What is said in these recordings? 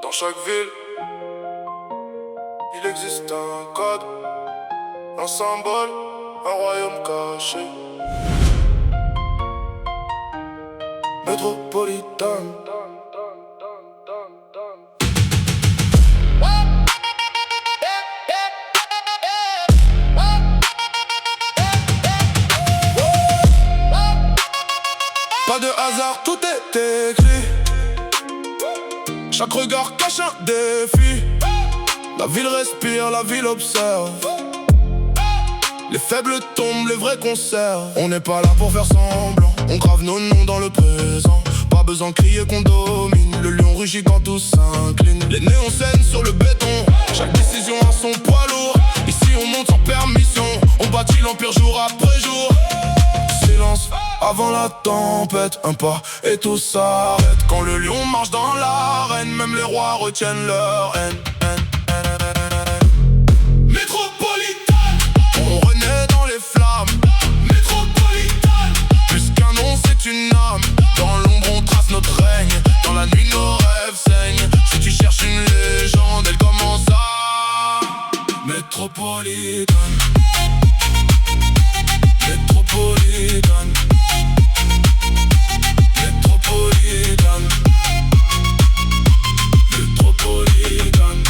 Dans chaque ville, il existe un code, un symbole, un royaume caché. Métropolitaine. Pas de hasard, tout est écrit. Chaque regard cache un défi. La ville respire, la ville observe. Les faibles tombent, les vrais conservent. On n'est pas là pour faire semblant, on grave nos noms dans le présent. Pas besoin de crier qu'on domine, le lion rugit quand tout s'incline. Les néons saignent sur le béton, chaque décision a son poids lourd. Ici on monte sans permission, on bâtit l'empire jour après jour. Silence avant la tempête, un pas et tout s'arrête. Quand le lion marche dans l'arène, même les rois retiennent leur haine. Métropolitaine, on renaît dans les flammes. Métropolitaine, plus qu'un nom c'est une âme. Dans l'ombre on trace notre règne, dans la nuit nos rêves saignent. Si tu cherches une légende, elle commence à Métropolitaine. Métropolitaine. Métropolitaine. Métropolitaine.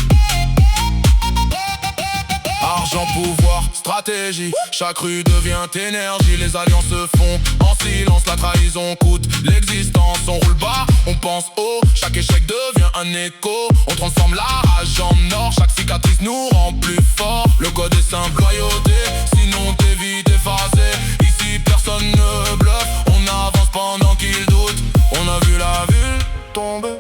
Argent, pouvoir, stratégie, chaque rue devient énergie. Les alliances se font en silence, la trahison coûte l'existence. On roule bas, on pense haut, chaque échec devient un écho. On transforme la rage en or, chaque cicatrice nous rend plus fort. Le code est simple, loyauté, sinon t'es vite effacé. Ici personne ne bluffe, on avance pendant qu'ils doutent. On a vu la ville tomber,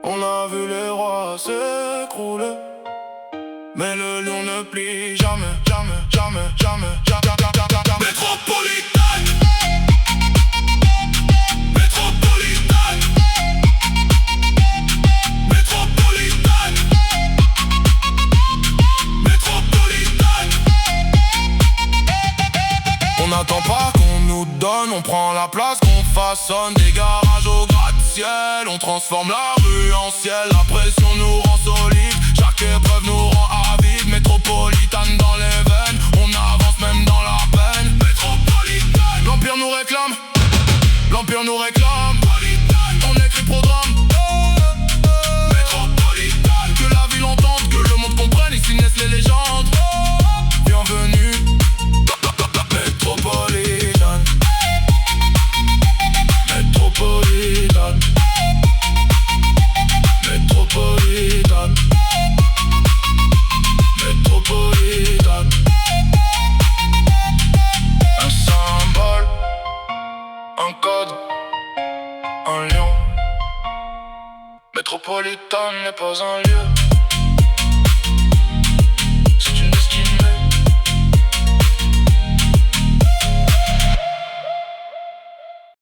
on a vu les rois s'écrouler. Mais le lion ne plie jamais, jamais, jamais, jamais, jamais, jamais, jamais. Métropolitaine. Métropolitaine. Métropolitaine. Métropolitaine. On n'attend pas qu'on nous donne, on prend la place qu'on façonne. Des garages au gratte-ciel, on transforme la rue en ciel. La pression nous rend solide, chaque épreuve nous rend avide. Métropolitaine dans les veines, on avance même dans la peine. Métropolitaine. L'empire nous réclame, l'empire nous réclame. On écrit programme. Métropolitaine. Que la ville entende, que le monde comprenne, ici naissent les légendes. Bienvenue. Métropolitaine. Métropolitaine. Métropolitaine. Métropolitaine. Un symbole, un code, un lion. Métropolitaine n'est pas un lieu.